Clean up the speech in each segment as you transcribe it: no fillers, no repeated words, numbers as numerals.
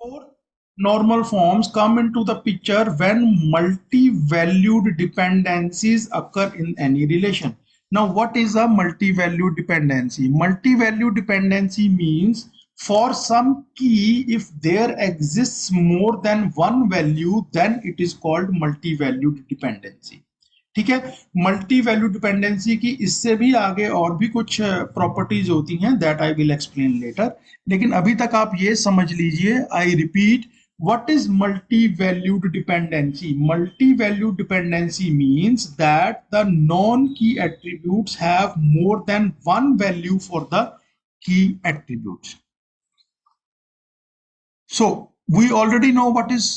Four normal forms come into the picture when multi-valued dependencies occur in any relation. Now, what is a multi-valued dependency? Multi-valued dependency means for some key, if there exists more than one value, then it is called multi-valued dependency. ठीक है। Multi value dependency की इससे भी आगे और भी कुछ properties होती हैं, that I will explain letter. लेकिन अभी तक आप ये समझ लीजिए, I repeat, what is multi-valued dependency? Multi-valued dependency means that the non-key attributes have more than one value for the key attributes. So we already know what is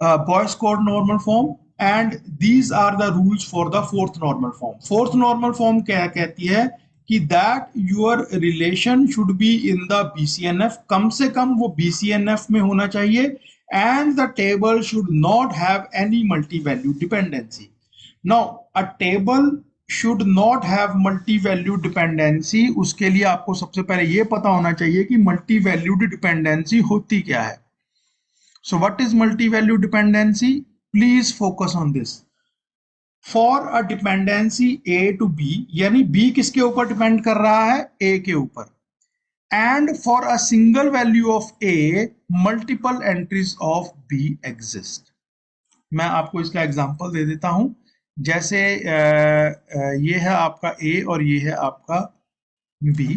Boyce code normal form, and these are the rules for the fourth normal form. Fourth normal form क्या कहती है कि that your relation should be in the BCNF, कम से कम वो BCNF में होना चाहिए, and the table should not have any multi-value dependency. Now a table should not have multi-valued dependency. उसके लिए आपको सबसे पहले ये पता होना चाहिए कि multi-valued dependency होती क्या है. So what is multi-value dependency? Please focus on this. For a dependency A to B, यानी B किसके ऊपर डिपेंड कर रहा है? A के ऊपर. And for a single value of A, multiple entries of B exist. मैं आपको इसका एग्जांपल दे देता हूं। जैसे ये है आपका A और ये है आपका B,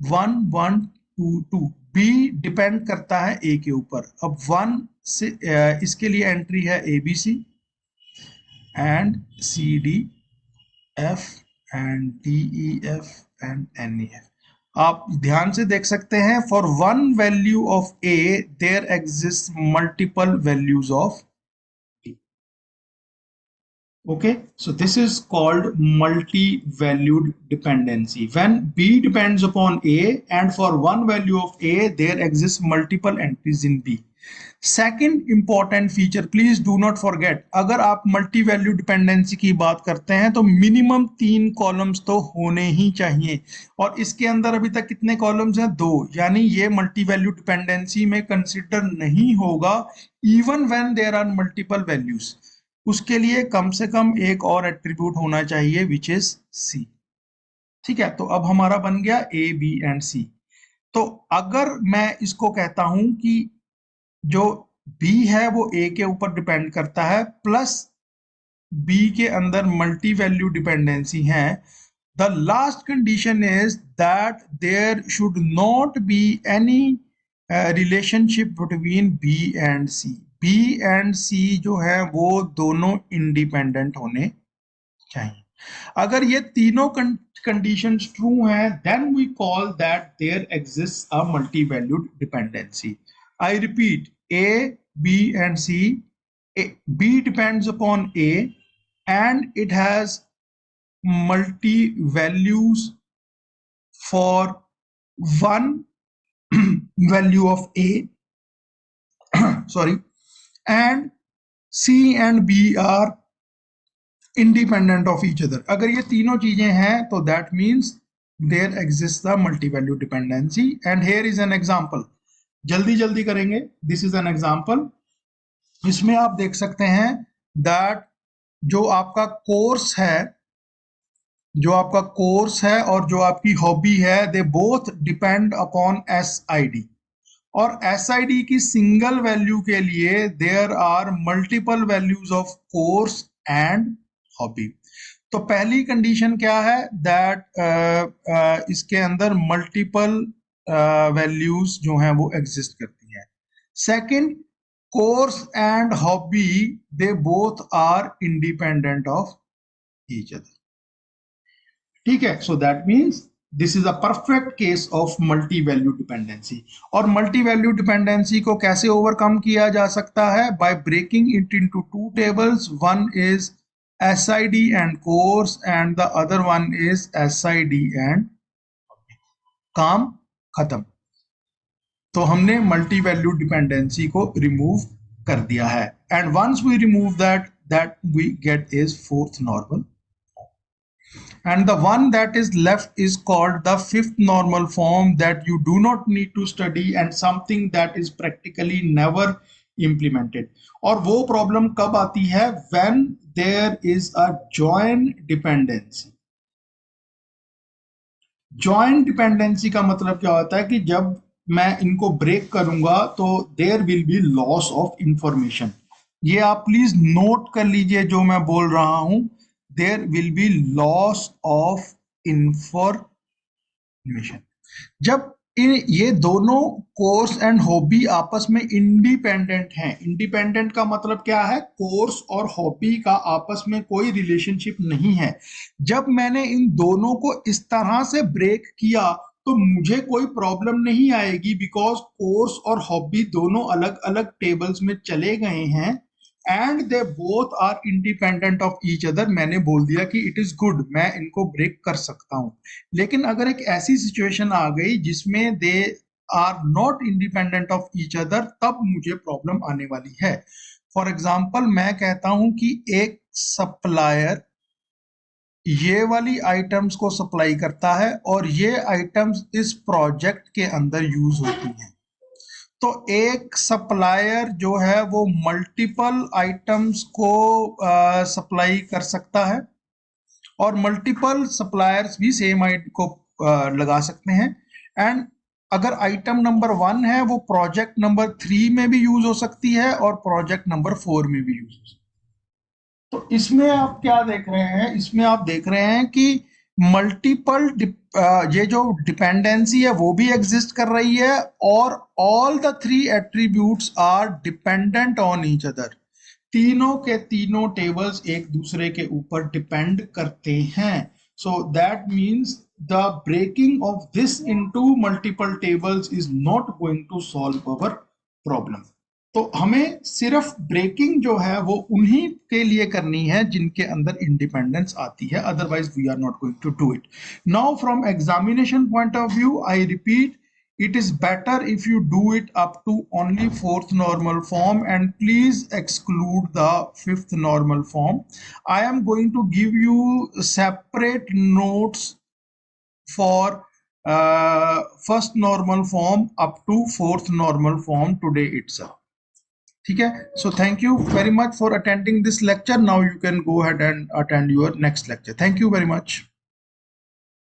1 1 2 2, B डिपेंड करता है A के ऊपर। अब 1 से इसके लिए एंट्री है ABC and CD, F and DEF and NEF। आप ध्यान से देख सकते हैं, for one value of A there exist multiple values of B. Okay, so this is called multi-valued dependency. When B depends upon A and for one value of A, there exists multiple entries in B. Second important feature, please do not forget, अगर आप multi value dependency की बात करते हैं तो minimum 3 columns तो होने ही चाहिए, और इसके अंदर अभी तक कितने कॉलम्स हैं? 2, यानी ये मल्टी वैल्यू डिपेंडेंसी में कंसिडर नहीं होगा even when there are multiple values. उसके लिए कम से कम एक और एट्रीब्यूट होना चाहिए विच इज सी। ठीक है, तो अब हमारा बन गया ए बी एंड सी। तो अगर मैं इसको कहता हूं कि जो बी है वो ए के ऊपर डिपेंड करता है, प्लस बी के अंदर मल्टी वैल्यू डिपेंडेंसी है, the last condition is that there should not be any relationship between B and C. B and C जो है वो दोनों इंडिपेंडेंट होने चाहिए। अगर ये तीनों कंडीशंस ट्रू हैं, then we call that there exist a multi valued dependency. I repeat, A, B and C. B depends upon A and it has multi values for one value of A sorry, and C and B are independent of each other. अगर ये तीनों चीजें हैं तो that means there exists the multi-value dependency. And here is an example. जल्दी जल्दी करेंगे। This is an example. इसमें आप देख सकते हैं that जो आपका कोर्स है और जो आपकी हॉबी है, they both depend upon SID, और SID की सिंगल वैल्यू के लिए there are multiple values of course and hobby. तो पहली कंडीशन क्या है? दैट इसके अंदर मल्टीपल वैल्यूज जो हैं वो एग्जिस्ट करती हैं। Second, course and hobby they both are independent of each other. ठीक है, so that means this is a perfect case of multi value dependency. और मल्टी वैल्यू डिपेंडेंसी को कैसे ओवरकम किया जा सकता है? By breaking it into two tables. One is SID and course and the other one is SID and काम खत्म। तो हमने मल्टी वैल्यू डिपेंडेंसी को रिमूव कर दिया है, and once we remove that we get is fourth normal. and the one that is left is called the fifth normal form, that you do not need to study and something that is practically never implemented. और वो problem कब आती है? when there is a joint dependency. Joint dependency का मतलब क्या होता है कि जब मैं इनको ब्रेक करूंगा तो there will be loss of information. ये आप प्लीज नोट कर लीजिए जो मैं बोल रहा हूं. There will be loss of information. जब ये दोनों कोर्स एंड हॉबी आपस में इंडिपेंडेंट हैं. इंडिपेंडेंट का मतलब क्या है? कोर्स और हॉबी का आपस में कोई रिलेशनशिप नहीं है. जब मैंने इन दोनों को इस तरह से ब्रेक किया तो मुझे कोई प्रॉब्लम नहीं आएगी, बिकॉज कोर्स और हॉबी दोनों अलग अलग टेबल्स में चले गए हैं and they both are independent of each other. मैंने बोल दिया कि इट इज गुड, मैं इनको ब्रेक कर सकता हूं. लेकिन अगर एक ऐसी सिचुएशन आ गई जिसमें they are not independent of each other, तब मुझे प्रॉब्लम आने वाली है. फॉर एग्जाम्पल मैं कहता हूं कि एक सप्लायर ये वाली आइटम्स को सप्लाई करता है और ये आइटम्स इस प्रोजेक्ट के अंदर यूज होती हैं. तो एक सप्लायर जो है वो मल्टीपल आइटम्स को सप्लाई कर सकता है और मल्टीपल सप्लायर्स भी सेम आइटम को लगा सकते हैं. एंड अगर आइटम नंबर 1 है वो प्रोजेक्ट नंबर 3 में भी यूज हो सकती है और प्रोजेक्ट नंबर 4 में भी यूज हो सकती है. तो इसमें आप क्या देख रहे हैं? इसमें आप देख रहे हैं कि मल्टीपल ये जो डिपेंडेंसी है वो भी एग्जिस्ट कर रही है और all the 3 attributes are dependent on each other. तीनों के तीनों टेबल्स एक दूसरे के ऊपर डिपेंड करते हैं. So that means the breaking of this into multiple tables is not going to solve our problem. तो हमें सिर्फ ब्रेकिंग जो है वो उन्हीं के लिए करनी है जिनके अंदर इंडिपेंडेंस आती है, otherwise we are not going to do it. Now from examination point of view, I repeat, it is better if you do it up to only fourth normal form and please exclude the fifth normal form. I am going to give you separate notes for first normal form up to fourth normal form today itself. ठीक है. So thank you very much for attending this lecture. Now you can go ahead and attend your next lecture. Thank you very much.